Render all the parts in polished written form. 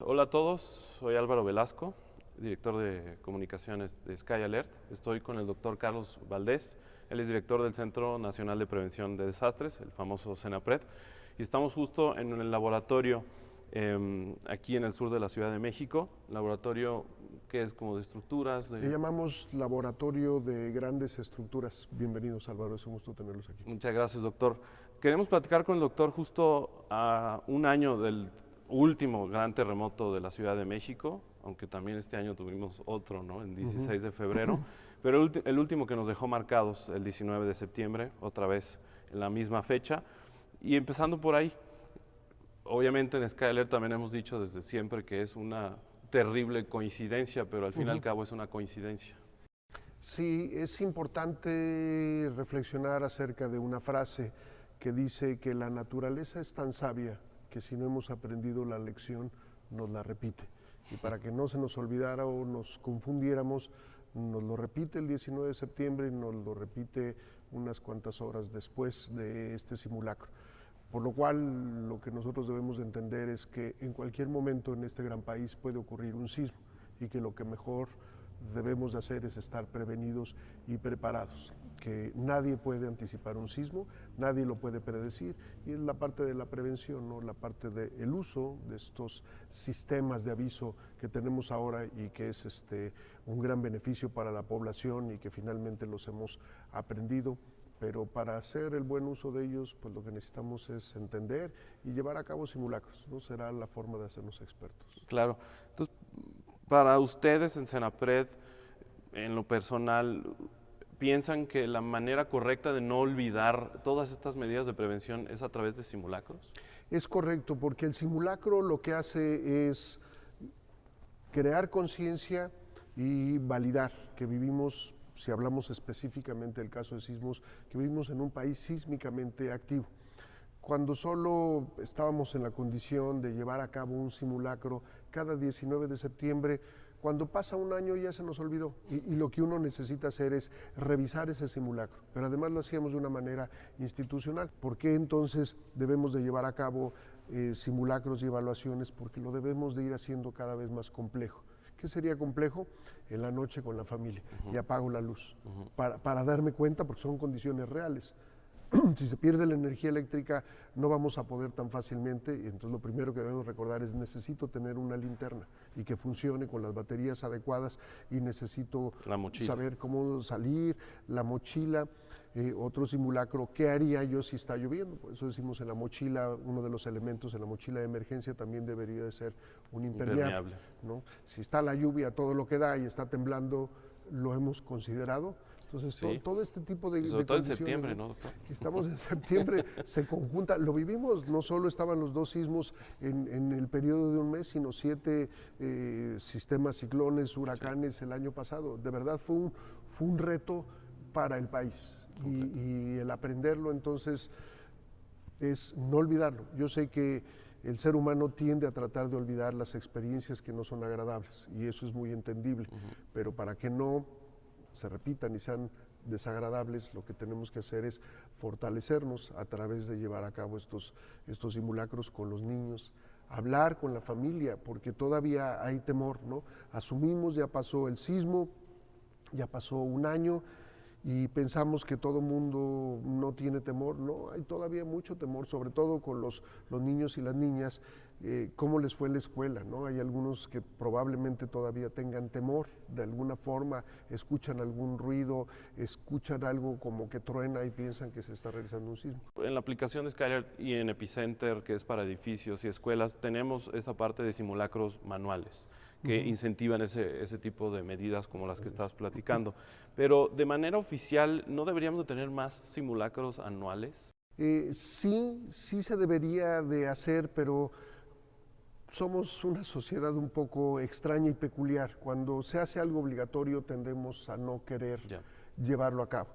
Hola a todos, soy Álvaro Velasco, director de comunicaciones de Sky Alert. Estoy con el doctor Carlos Valdés, él es director del Centro Nacional de Prevención de Desastres, el famoso CENAPRED, y estamos justo en el laboratorio aquí en el sur de la Ciudad de México, laboratorio que es como de estructuras. Le llamamos Laboratorio de Grandes Estructuras. Bienvenidos, Álvaro, es un gusto tenerlos aquí. Muchas gracias, doctor. Queremos platicar con el doctor justo a un año del último gran terremoto de la Ciudad de México, aunque también este año tuvimos otro, ¿no? El 16 de febrero, pero el último que nos dejó marcados el 19 de septiembre, otra vez en la misma fecha. Y empezando por ahí, obviamente en Sky Alert también hemos dicho desde siempre que es una terrible coincidencia, pero al fin y al cabo es una coincidencia. Sí, es importante reflexionar acerca de una frase que dice que la naturaleza es tan sabia que si no hemos aprendido la lección, nos la repite. Y para que no se nos olvidara o nos confundiéramos, nos lo repite el 19 de septiembre y nos lo repite unas cuantas horas después de este simulacro. Por lo cual, lo que nosotros debemos de entender es que en cualquier momento en este gran país puede ocurrir un sismo y que lo que mejor debemos de hacer es estar prevenidos y preparados, que nadie puede anticipar un sismo, nadie lo puede predecir, y es la parte de la prevención, ¿no? La parte del uso de estos sistemas de aviso que tenemos ahora y que es un gran beneficio para la población y que finalmente los hemos aprendido. Pero para hacer el buen uso de ellos, pues lo que necesitamos es entender y llevar a cabo simulacros, ¿no? Será la forma de hacernos expertos. Claro. Entonces, para ustedes en CENAPRED, en lo personal, ¿piensan que la manera correcta de no olvidar todas estas medidas de prevención es a través de simulacros? Es correcto, porque el simulacro lo que hace es crear conciencia y validar que vivimos, si hablamos específicamente del caso de sismos, que vivimos en un país sísmicamente activo. Cuando solo estábamos en la condición de llevar a cabo un simulacro cada 19 de septiembre, cuando pasa un año ya se nos olvidó y lo que uno necesita hacer es revisar ese simulacro, pero además lo hacíamos de una manera institucional. ¿Por qué entonces debemos de llevar a cabo simulacros y evaluaciones? Porque lo debemos de ir haciendo cada vez más complejo. ¿Qué sería complejo? En la noche con la familia y apago la luz para darme cuenta, porque son condiciones reales. Si se pierde la energía eléctrica no vamos a poder tan fácilmente, y entonces lo primero que debemos recordar es necesito tener una linterna y que funcione con las baterías adecuadas, y necesito saber cómo salir, la mochila. Otro simulacro, ¿qué haría yo si está lloviendo? Por eso decimos en la mochila, uno de los elementos en la mochila de emergencia también debería de ser un impermeable, ¿no? Si está la lluvia todo lo que da y está temblando, lo hemos considerado. Entonces, Sí. todo este tipo de Sobre todo en condiciones, septiembre, ¿no, doctor? Estamos en septiembre, se conjunta, lo vivimos, no solo estaban los dos sismos en el periodo de un mes, sino 7 sistemas, ciclones, huracanes el año pasado. De verdad fue un reto para el país, y el aprenderlo entonces es no olvidarlo. Yo sé que el ser humano tiende a tratar de olvidar las experiencias que no son agradables, y eso es muy entendible, pero para que no se repitan y sean desagradables, lo que tenemos que hacer es fortalecernos a través de llevar a cabo estos simulacros con los niños, hablar con la familia, porque todavía hay temor, ¿no? Asumimos, ya pasó el sismo, ya pasó un año, y pensamos que todo mundo no tiene temor. No, hay todavía mucho temor, sobre todo con los niños y las niñas. ¿Cómo les fue en la escuela? ¿No? Hay algunos que probablemente todavía tengan temor, de alguna forma escuchan algún ruido, escuchan algo como que truena y piensan que se está realizando un sismo. En la aplicación de Sky Alert y en Epicenter, que es para edificios y escuelas, tenemos esa parte de simulacros manuales que incentivan ese tipo de medidas como las que estabas platicando. Pero de manera oficial, ¿no deberíamos de tener más simulacros anuales? Sí se debería de hacer, pero somos una sociedad un poco extraña y peculiar. Cuando se hace algo obligatorio tendemos a no querer llevarlo a cabo.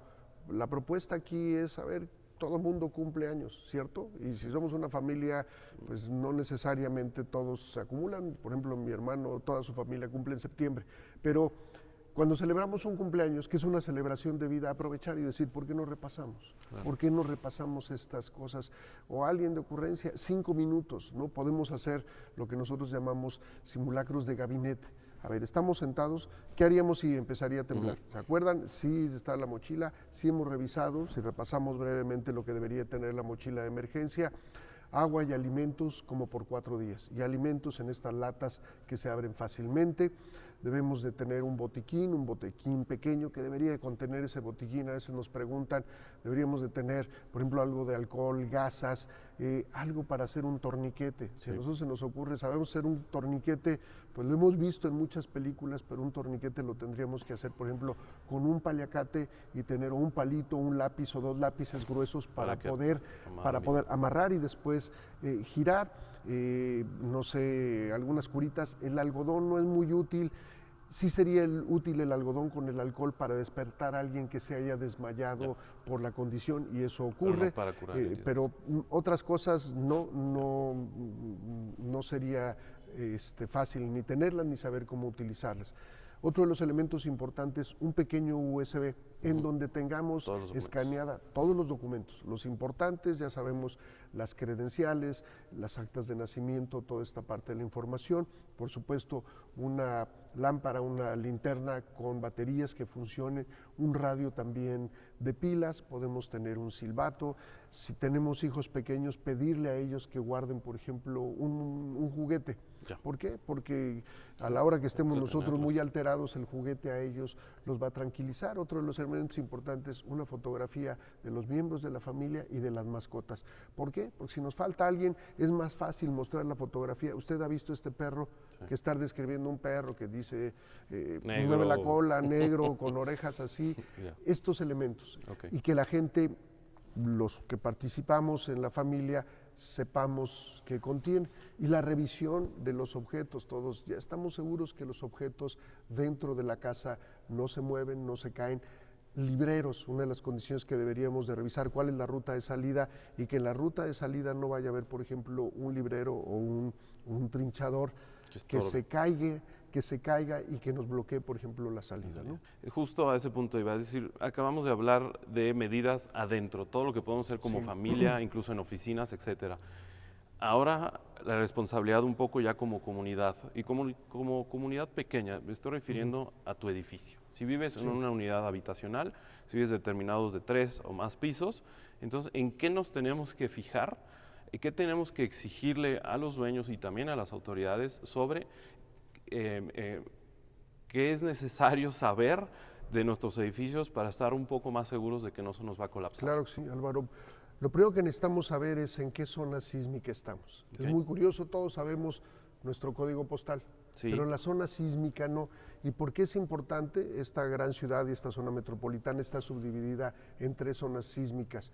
La propuesta aquí es, a ver, todo el mundo cumple años, ¿cierto? Y si somos una familia, pues no necesariamente todos se acumulan. Por ejemplo, mi hermano, toda su familia cumple en septiembre. Pero cuando celebramos un cumpleaños, que es una celebración de vida, aprovechar y decir, ¿por qué no repasamos? Claro. ¿Por qué no repasamos estas cosas? O alguien de ocurrencia, 5 minutos, ¿no? Podemos hacer lo que nosotros llamamos simulacros de gabinete. A ver, estamos sentados, ¿qué haríamos si empezaría a temblar? ¿Se acuerdan? Sí, está la mochila, sí hemos revisado, si repasamos brevemente lo que debería tener la mochila de emergencia, agua y alimentos como por 4 días, y alimentos en estas latas que se abren fácilmente. Debemos de tener un botiquín pequeño que debería de contener ese botiquín. A veces nos preguntan, deberíamos de tener, por ejemplo, algo de alcohol, gasas, algo para hacer un torniquete. Si a nosotros se nos ocurre, sabemos hacer un torniquete, pues lo hemos visto en muchas películas, pero un torniquete lo tendríamos que hacer, por ejemplo, con un paliacate y tener un palito, un lápiz o 2 lápices gruesos para poder amarrar y después girar. No sé, algunas curitas. El algodón no es muy útil. Sí sería útil el algodón con el alcohol para despertar a alguien que se haya desmayado por la condición, y eso ocurre, pero, no para curar pero otras cosas no sería fácil ni tenerlas ni saber cómo utilizarlas. Otro de los elementos importantes, un pequeño USB en donde tengamos escaneada todos los documentos, los importantes, ya sabemos, las credenciales, las actas de nacimiento, toda esta parte de la información, por supuesto una lámpara, una linterna con baterías que funcionen, un radio también de pilas, podemos tener un silbato. Si tenemos hijos pequeños, pedirle a ellos que guarden, por ejemplo, un juguete. ¿Por qué? Porque a la hora que estemos nosotros muy alterados, el juguete a ellos los va a tranquilizar. Otro de los elementos importantes, una fotografía de los miembros de la familia y de las mascotas. ¿Por qué? Porque si nos falta alguien, es más fácil mostrar la fotografía. Usted ha visto este perro, que estar describiendo un perro que dice, mueve la cola, negro, con orejas así. Estos elementos. Y que la gente, los que participamos en la familia, sepamos qué contiene. Y la revisión de los objetos, todos ya estamos seguros que los objetos dentro de la casa no se mueven, no se caen. Libreros, una de las condiciones que deberíamos de revisar, cuál es la ruta de salida, y que en la ruta de salida no vaya a haber, por ejemplo, un librero o un trinchador que se caiga y que nos bloquee, por ejemplo, la salida, ¿no? Justo a ese punto iba a decir, acabamos de hablar de medidas adentro, todo lo que podemos hacer como familia, incluso en oficinas, etcétera. Ahora la responsabilidad un poco ya como comunidad, y como comunidad pequeña, me estoy refiriendo a tu edificio. Si vives en una unidad habitacional, si vives determinados de 3 o más pisos, entonces, ¿en qué nos tenemos que fijar? ¿Qué tenemos que exigirle a los dueños y también a las autoridades sobre qué es necesario saber de nuestros edificios para estar un poco más seguros de que no se nos va a colapsar? Claro que sí, Álvaro. Lo primero que necesitamos saber es en qué zona sísmica estamos. Es muy curioso, todos sabemos nuestro código postal, pero la zona sísmica no. ¿Y por qué es importante? Esta gran ciudad y esta zona metropolitana está subdividida en 3 zonas sísmicas.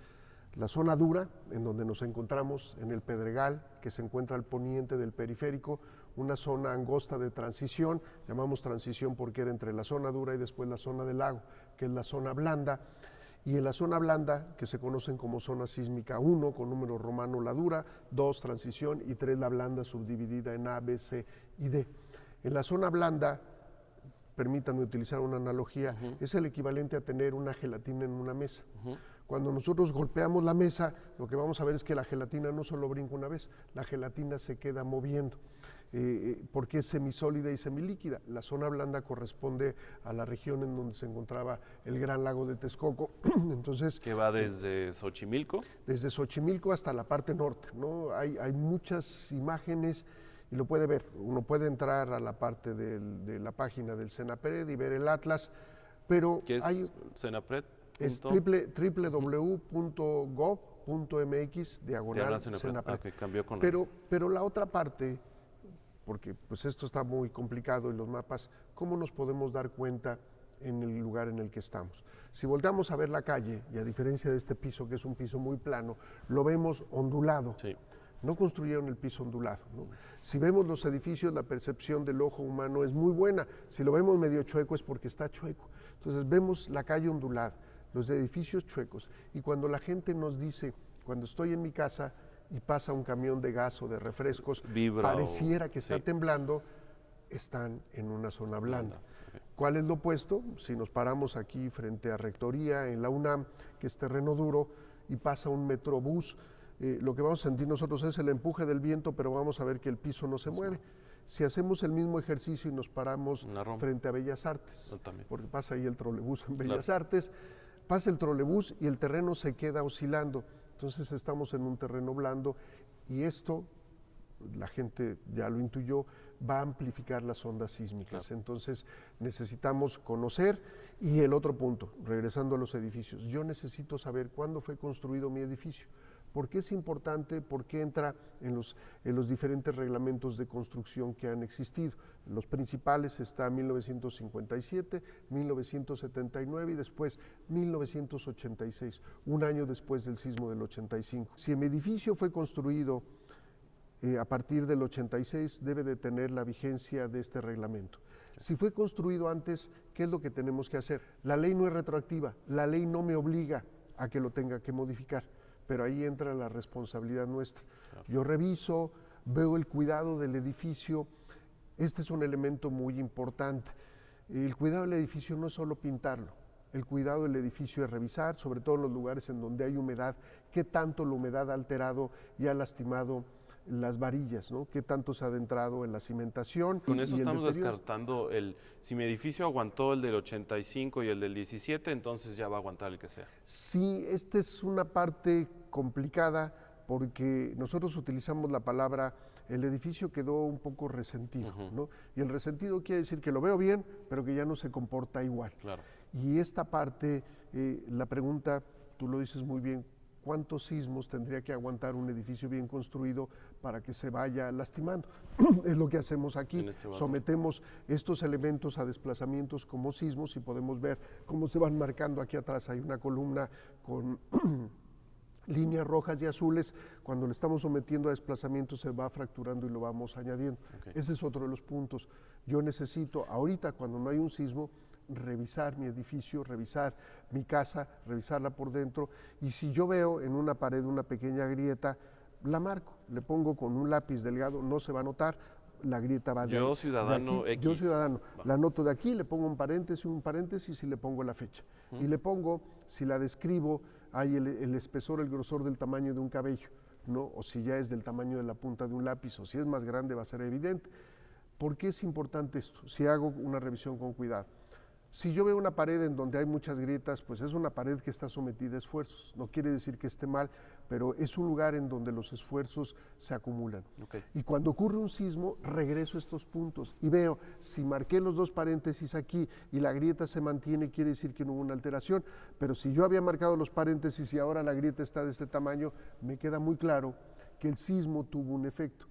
La zona dura, en donde nos encontramos en el Pedregal, que se encuentra al poniente del periférico, una zona angosta de transición, llamamos transición porque era entre la zona dura y después la zona del lago, que es la zona blanda. Y en la zona blanda, que se conocen como zona sísmica 1, con número romano la dura, 2 transición y 3 la blanda, subdividida en A, B, C y D. En la zona blanda, permítanme utilizar una analogía, es el equivalente a tener una gelatina en una mesa. Cuando nosotros golpeamos la mesa, lo que vamos a ver es que la gelatina no solo brinca una vez, la gelatina se queda moviendo. Porque es semisólida y semilíquida. La zona blanda corresponde a la región en donde se encontraba el Gran Lago de Texcoco. Entonces, que va desde Xochimilco. Desde Xochimilco hasta la parte norte, ¿no? Hay muchas imágenes y lo puede ver. Uno puede entrar a la parte de la página del Senapred y ver el atlas, pero ¿qué es Senapred? Es www.gov.mx/Senapred. Cambió con pero la otra parte, porque pues esto está muy complicado en los mapas, ¿cómo nos podemos dar cuenta en el lugar en el que estamos? Si volteamos a ver la calle, y a diferencia de este piso, que es un piso muy plano, lo vemos ondulado. No construyeron el piso ondulado, ¿no? Si vemos los edificios, la percepción del ojo humano es muy buena. Si lo vemos medio chueco es porque está chueco. Entonces vemos la calle ondulada, los edificios chuecos. Y cuando la gente nos dice, cuando estoy en mi casa y pasa un camión de gas o de refrescos, pareciera que está temblando, están en una zona blanda. ¿Cuál es lo opuesto? Si nos paramos aquí frente a Rectoría, en la UNAM, que es terreno duro, y pasa un metrobús, lo que vamos a sentir nosotros es el empuje del viento, pero vamos a ver que el piso no se mueve. Si hacemos el mismo ejercicio y nos paramos frente a Bellas Artes, porque pasa ahí el trolebús en Bellas Artes, pasa el trolebús y el terreno se queda oscilando. Entonces estamos en un terreno blando y esto, la gente ya lo intuyó, va a amplificar las ondas sísmicas. Entonces necesitamos conocer. Y el otro punto, regresando a los edificios, yo necesito saber cuándo fue construido mi edificio. ¿Por qué es importante? ¿Por qué entra en los diferentes reglamentos de construcción que han existido? Los principales están 1957, 1979 y después 1986, un año después del sismo del 85. Si mi edificio fue construido a partir del 86, debe de tener la vigencia de este reglamento. Si fue construido antes, ¿qué es lo que tenemos que hacer? La ley no es retroactiva, la ley no me obliga a que lo tenga que modificar, pero ahí entra la responsabilidad nuestra. Yo reviso, veo el cuidado del edificio, este es un elemento muy importante. El cuidado del edificio no es solo pintarlo, el cuidado del edificio es revisar, sobre todo en los lugares en donde hay humedad, qué tanto la humedad ha alterado y ha lastimado las varillas, ¿no? Qué tanto se ha adentrado en la cimentación. Con eso estamos descartando si mi edificio aguantó el del 85 y el del 17, entonces ya va a aguantar el que sea. Sí, esta es una parte complicada porque nosotros utilizamos la palabra, el edificio quedó un poco resentido, ¿no? Y el resentido quiere decir que lo veo bien, pero que ya no se comporta igual. Claro. Y esta parte, la pregunta, tú lo dices muy bien, ¿cuántos sismos tendría que aguantar un edificio bien construido para que se vaya lastimando? Es lo que hacemos aquí, sometemos estos elementos a desplazamientos como sismos y podemos ver cómo se van marcando. Aquí atrás hay una columna con líneas rojas y azules. Cuando le estamos sometiendo a desplazamientos se va fracturando y lo vamos añadiendo. Ese es otro de los puntos. Yo necesito ahorita, cuando no hay un sismo, revisar mi edificio, revisar mi casa, revisarla por dentro, y si yo veo en una pared una pequeña grieta, la marco, le pongo con un lápiz delgado, no se va a notar, la grieta va yo ciudadano de aquí, yo ciudadano, la anoto de aquí, le pongo un paréntesis y le pongo la fecha, y le pongo, si la describo, hay el espesor, el grosor del tamaño de un cabello, ¿no? O si ya es del tamaño de la punta de un lápiz, o si es más grande va a ser evidente. ¿Por qué es importante esto? Si hago una revisión con cuidado. Si yo veo una pared en donde hay muchas grietas, pues es una pared que está sometida a esfuerzos. No quiere decir que esté mal, pero es un lugar en donde los esfuerzos se acumulan. Y cuando ocurre un sismo, regreso a estos puntos y veo, si marqué los dos paréntesis aquí y la grieta se mantiene, quiere decir que no hubo una alteración. Pero si yo había marcado los paréntesis y ahora la grieta está de este tamaño, me queda muy claro que el sismo tuvo un efecto.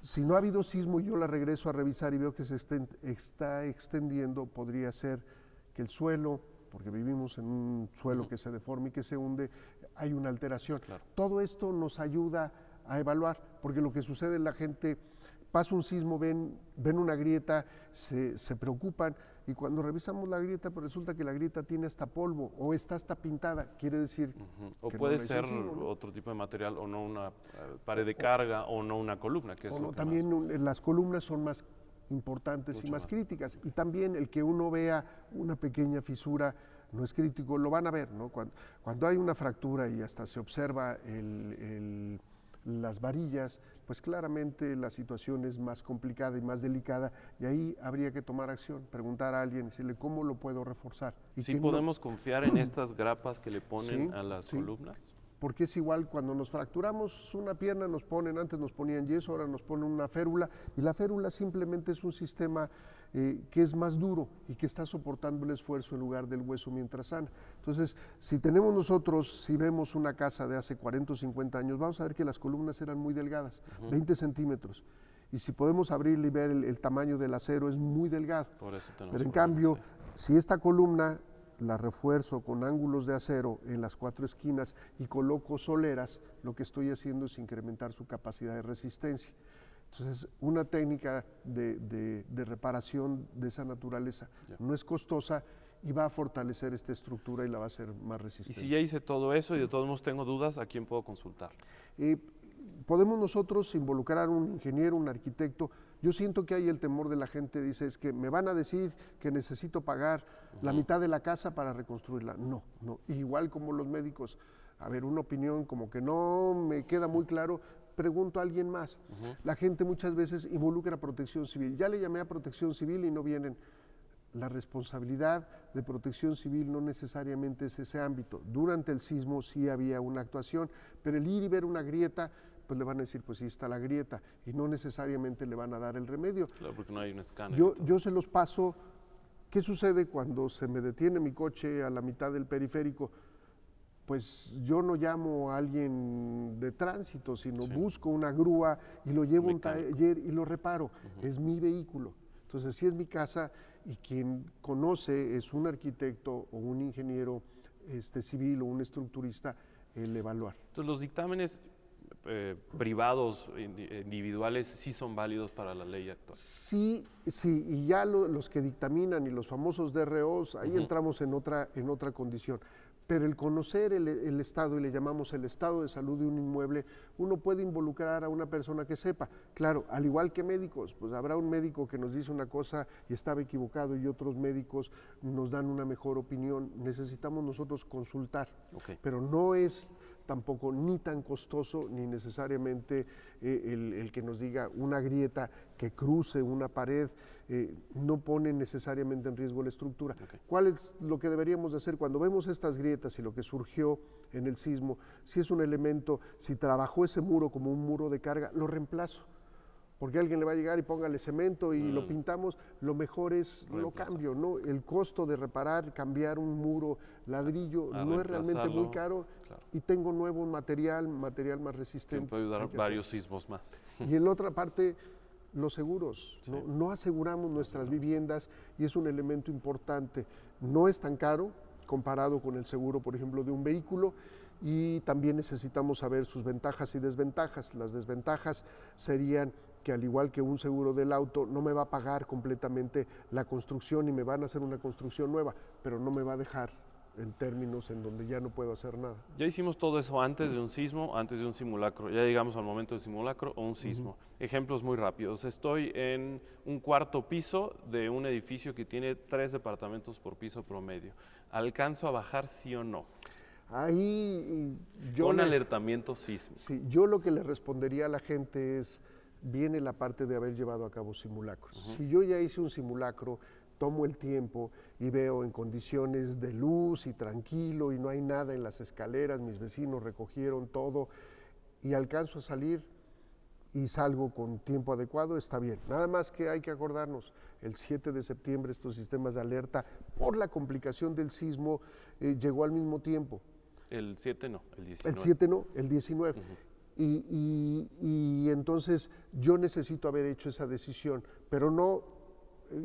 Si no ha habido sismo y yo la regreso a revisar y veo que se está extendiendo, podría ser que el suelo, porque vivimos en un suelo que se deforma y que se hunde, hay una alteración. Todo esto nos ayuda a evaluar, porque lo que sucede, la gente pasa un sismo, ven una grieta, se preocupan, y cuando revisamos la grieta, pues resulta que la grieta tiene hasta polvo o está hasta pintada, quiere decir o que puede no ser sismo, ¿no? otro tipo de material, o no una pared de carga, o no una columna, que es lo que también las columnas son más importantes y más críticas, y también el que uno vea una pequeña fisura no es crítico, lo van a ver, ¿no? Cuando hay una fractura y hasta se observa las varillas, pues claramente la situación es más complicada y más delicada, y ahí habría que tomar acción, preguntar a alguien, decirle cómo lo puedo reforzar. Y ¿Sí podemos confiar en estas grapas que le ponen a las columnas? Porque es igual, cuando nos fracturamos una pierna antes nos ponían yeso, ahora nos ponen una férula, y la férula simplemente es un sistema que es más duro y que está soportando el esfuerzo en lugar del hueso mientras sana. Entonces, si vemos una casa de hace 40 o 50 años, vamos a ver que las columnas eran muy delgadas, 20 centímetros, y si podemos abrirle y ver el tamaño del acero, es muy delgado. Pero en cambio, si esta columna la refuerzo con ángulos de acero en las 4 esquinas y coloco soleras, lo que estoy haciendo es incrementar su capacidad de resistencia. Entonces, una técnica de reparación de esa naturaleza no es costosa y va a fortalecer esta estructura y la va a hacer más resistente. Y si ya hice todo eso y de todos modos tengo dudas, ¿a quién puedo consultar? Podemos nosotros involucrar a un ingeniero, un arquitecto. Yo siento que hay el temor de la gente, dice, es que me van a decir que necesito pagar la mitad de la casa para reconstruirla. No, no, igual como los médicos. A ver, una opinión como que no me queda muy claro, pregunto a alguien más. La gente muchas veces involucra a Protección Civil. Ya le llamé a Protección Civil y no vienen. La responsabilidad de Protección Civil no necesariamente es ese ámbito. Durante el sismo sí había una actuación, pero el ir y ver una grieta, pues le van a decir, pues sí está la grieta, y no necesariamente le van a dar el remedio. Claro, porque no hay un escáner. Yo se los paso. ¿Qué sucede cuando se me detiene mi coche a la mitad del periférico? Pues yo no llamo a alguien de tránsito, sino busco una grúa y lo llevo a un taller y lo reparo. Es mi vehículo. Entonces, si es mi casa y quien conoce es un arquitecto o un ingeniero civil o un estructurista, el evaluar. Entonces, los dictámenes privados, individuales, sí son válidos para la ley actual. Sí, sí, y ya los que dictaminan y los famosos DROs, ahí entramos en otra condición. Pero el conocer el estado, y le llamamos el estado de salud de un inmueble, uno puede involucrar a una persona que sepa. Claro, al igual que médicos, pues habrá un médico que nos dice una cosa y estaba equivocado y otros médicos nos dan una mejor opinión. Necesitamos nosotros consultar, pero no es tampoco ni tan costoso ni necesariamente el que nos diga una grieta que cruce una pared no pone necesariamente en riesgo la estructura. ¿Cuál es lo que deberíamos de hacer cuando vemos estas grietas y lo que surgió en el sismo? Si es un elemento, si trabajó ese muro como un muro de carga, lo reemplazo. Porque alguien le va a llegar y póngale cemento y lo pintamos, lo mejor es lo cambio, ¿no? El costo de reparar, cambiar un muro, ladrillo, no es realmente muy caro y tengo nuevo material más resistente. Que puede ayudar varios sismos más. Y en la otra parte, los seguros, ¿no? No aseguramos nuestras viviendas y es un elemento importante. No es tan caro comparado con el seguro, por ejemplo, de un vehículo, y también necesitamos saber sus ventajas y desventajas. Las desventajas serían que al igual que un seguro del auto, no me va a pagar completamente la construcción y me van a hacer una construcción nueva, pero no me va a dejar en términos en donde ya no puedo hacer nada. Ya hicimos todo eso antes de un sismo, antes de un simulacro. Ya llegamos al momento del simulacro o un sismo. Ejemplos muy rápidos. Estoy en un cuarto piso de un edificio que tiene 3 departamentos por piso promedio. ¿Alcanzo a bajar sí o no? Ahí yo con alertamiento sísmico. Sí, yo lo que le respondería a la gente es, viene la parte de haber llevado a cabo simulacros. Si yo ya hice un simulacro, tomo el tiempo y veo en condiciones de luz y tranquilo y no hay nada en las escaleras, mis vecinos recogieron todo y alcanzo a salir y salgo con tiempo adecuado, está bien. Nada más que hay que acordarnos, el 7 de septiembre estos sistemas de alerta por la complicación del sismo llegó al mismo tiempo. El 7 no, el 19. El 7 no, el 19. Y entonces yo necesito haber hecho esa decisión, pero no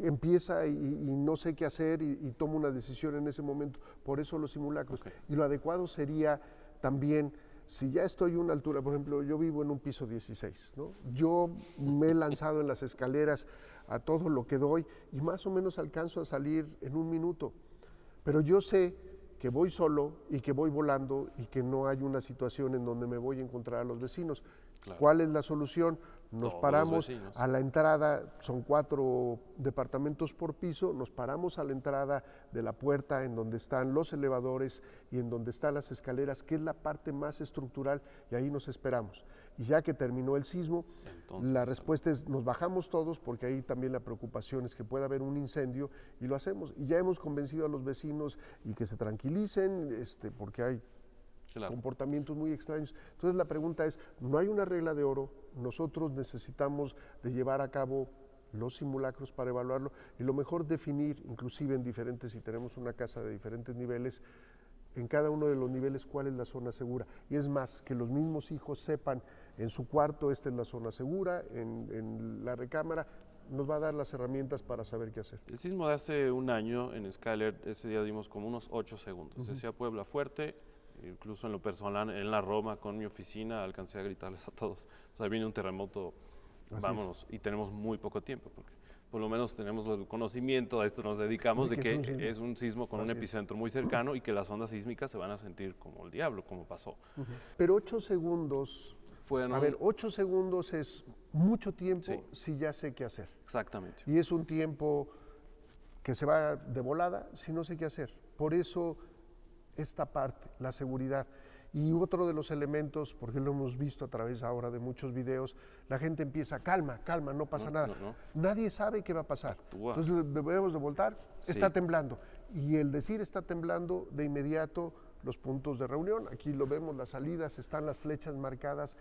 empieza y no sé qué hacer y tomo una decisión en ese momento. Por eso los simulacros. Y lo adecuado sería también, si ya estoy a una altura, por ejemplo, yo vivo en un piso 16, ¿no? Yo me he lanzado en las escaleras a todo lo que doy y más o menos alcanzo a salir en un minuto. Pero yo sé que voy solo y que voy volando y que no hay una situación en donde me voy a encontrar a los vecinos. Claro. ¿Cuál es la solución? Nos paramos a la entrada, son 4 departamentos por piso, nos paramos a la entrada de la puerta en donde están los elevadores y en donde están las escaleras, que es la parte más estructural, y ahí nos esperamos. Y ya que terminó el sismo, entonces, la respuesta es nos bajamos todos, porque ahí también la preocupación es que pueda haber un incendio, y lo hacemos. Y ya hemos convencido a los vecinos y que se tranquilicen, porque hay comportamientos muy extraños. Entonces la pregunta es, no hay una regla de oro, nosotros necesitamos de llevar a cabo los simulacros para evaluarlo y lo mejor definir, inclusive en diferentes, si tenemos una casa de diferentes niveles, en cada uno de los niveles cuál es la zona segura. Y es más, que los mismos hijos sepan en su cuarto esta es la zona segura, en la recámara, nos va a dar las herramientas para saber qué hacer. El sismo de hace un año en Skyler, ese día dimos como unos 8 segundos. Decía Puebla fuerte. Incluso en lo personal, en la Roma, con mi oficina, alcancé a gritarles a todos. O sea, viene un terremoto, vámonos, y tenemos muy poco tiempo, porque por lo menos tenemos el conocimiento, a esto nos dedicamos, de que es un sismo con un epicentro muy cercano y que las ondas sísmicas se van a sentir como el diablo, como pasó. Pero 8 segundos Fueron... A ver, 8 segundos es mucho tiempo Sí. si ya sé qué hacer. Exactamente. Y es un tiempo que se va de volada si no sé qué hacer. Por eso esta parte, la seguridad. Y otro de los elementos, porque lo hemos visto a través ahora de muchos videos, la gente empieza, calma, calma, no pasa nada. no. Nadie sabe qué va a pasar. Actúa. Entonces debemos de voltar, Sí. está temblando. Y el decir está temblando, de inmediato los puntos de reunión, aquí lo vemos, las salidas, están las flechas marcadas,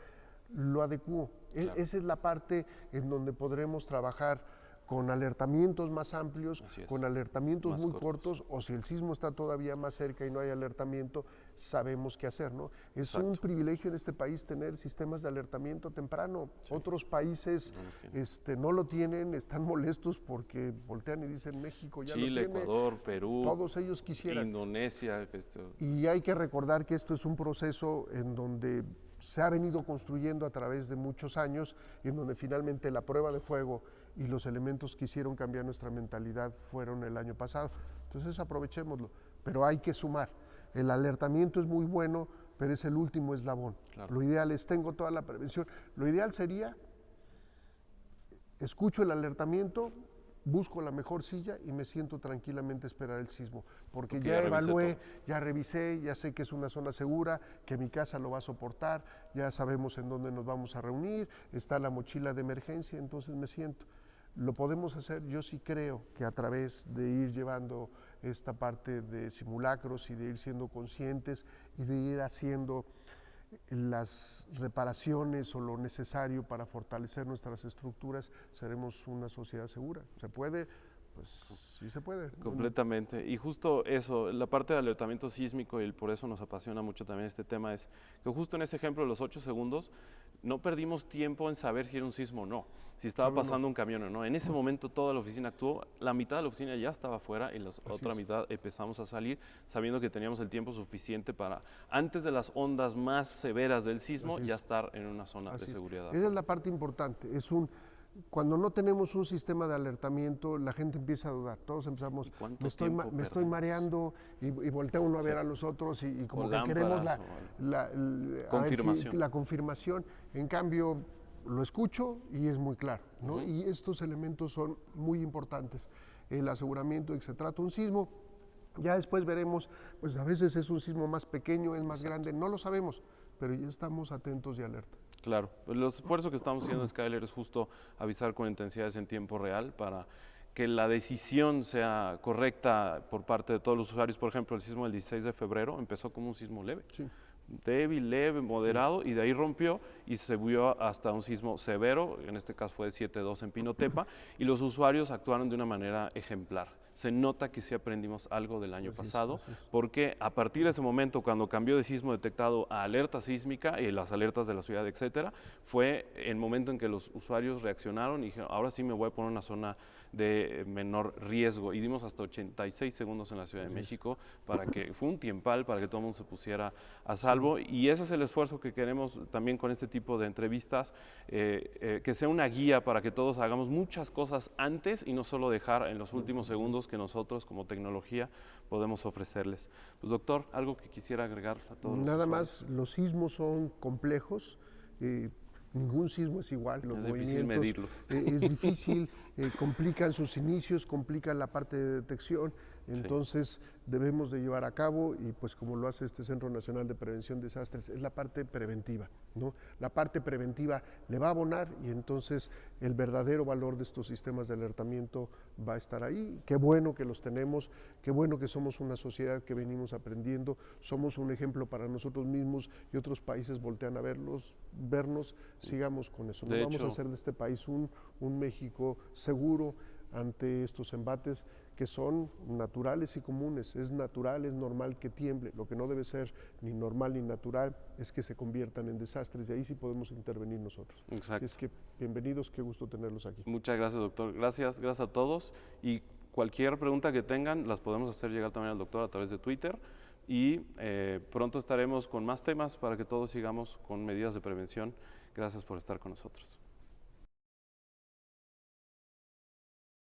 lo adecuo. Claro. Esa es la parte en donde podremos trabajar con alertamientos más amplios, Así es. con alertamientos Más muy cortos. cortos, o si el sismo está todavía más cerca y no hay alertamiento, sabemos qué hacer, ¿no? Es Exacto. un privilegio en este país tener sistemas de alertamiento temprano. Sí. Otros países No los tienen. no lo tienen, están molestos porque voltean y dicen México ya Chile, lo tiene. Ecuador, Perú, Todos ellos quisieran. Indonesia. Y hay que recordar que esto es un proceso en donde se ha venido construyendo a través de muchos años y en donde finalmente la prueba de fuego y los elementos que hicieron cambiar nuestra mentalidad fueron el año pasado. Entonces aprovechémoslo, pero hay que sumar. El alertamiento es muy bueno, pero es el último eslabón. Claro. Lo ideal es, tengo toda la prevención. Lo ideal sería, escucho el alertamiento, busco la mejor silla y me siento tranquilamente a esperar el sismo, porque ya revisé evalué, todo. ya revisé, ya sé que es una zona segura, que mi casa lo va a soportar, ya sabemos en dónde nos vamos a reunir, está la mochila de emergencia, entonces me siento. Lo podemos hacer, yo sí creo que a través de ir llevando esta parte de simulacros y de ir siendo conscientes y de ir haciendo las reparaciones o lo necesario para fortalecer nuestras estructuras, seremos una sociedad segura. ¿Se puede? Pues sí se puede. Completamente. Y justo eso, la parte de alertamiento sísmico, y por eso nos apasiona mucho también este tema, es que justo en ese ejemplo de los 8 segundos, no perdimos tiempo en saber si era un sismo o no, si estaba pasando un camión o no. En ese momento toda la oficina actuó, la mitad de la oficina ya estaba afuera y la otra mitad empezamos a salir sabiendo que teníamos el tiempo suficiente para, antes de las ondas más severas del sismo, ya estar en una zona de seguridad. Esa es la parte importante. Cuando no tenemos un sistema de alertamiento, la gente empieza a dudar. Todos empezamos, me estoy mareando y voltea uno a ver a los otros y como que queremos la confirmación. En cambio, lo escucho y es muy claro, ¿no? Y estos elementos son muy importantes. El aseguramiento de que se trata un sismo, ya después veremos, pues a veces es un sismo más pequeño, es más grande, no lo sabemos, pero ya estamos atentos y alerta. Claro, pues los esfuerzos que estamos haciendo en Skyler es justo avisar con intensidades en tiempo real para que la decisión sea correcta por parte de todos los usuarios. Por ejemplo, el sismo del 16 de febrero empezó como un sismo leve. Sí. Débil, leve, moderado, y de ahí rompió y se vio hasta un sismo severo, en este caso fue de 7.2 en Pinotepa, y los usuarios actuaron de una manera ejemplar. Se nota que sí aprendimos algo del año pasado, porque a partir de ese momento, cuando cambió de sismo detectado a alerta sísmica y las alertas de la ciudad, etcétera, fue el momento en que los usuarios reaccionaron y dijeron, ahora sí me voy a poner en una zona de menor riesgo, y dimos hasta 86 segundos en la Ciudad de México para que, fue un tiempal para que todo el mundo se pusiera a salvo, y ese es el esfuerzo que queremos también con este tipo de entrevistas, que sea una guía para que todos hagamos muchas cosas antes y no solo dejar en los últimos segundos que nosotros como tecnología podemos ofrecerles. Pues doctor, ¿algo que quisiera agregar a todos? Nada más, los sismos son complejos, ningún sismo es igual, los es difícil medirlos. Es difícil, complican sus inicios, complican la parte de detección, entonces debemos de llevar a cabo, y pues como lo hace este Centro Nacional de Prevención de Desastres, es la parte preventiva, ¿no? La parte preventiva le va a abonar y entonces el verdadero valor de estos sistemas de alertamiento va a estar ahí. Qué bueno que los tenemos, qué bueno que somos una sociedad que venimos aprendiendo, somos un ejemplo para nosotros mismos y otros países voltean a vernos, sigamos con eso. No vamos a hacer de este país un México seguro ante estos embates que son naturales y comunes. Es natural, es normal que tiemble. Lo que no debe ser ni normal ni natural es que se conviertan en desastres, y ahí sí podemos intervenir nosotros. Exacto. Así es que bienvenidos, qué gusto tenerlos aquí. Muchas gracias, doctor. Gracias a todos, y cualquier pregunta que tengan las podemos hacer llegar también al doctor a través de Twitter, y pronto estaremos con más temas para que todos sigamos con medidas de prevención. Gracias por estar con nosotros.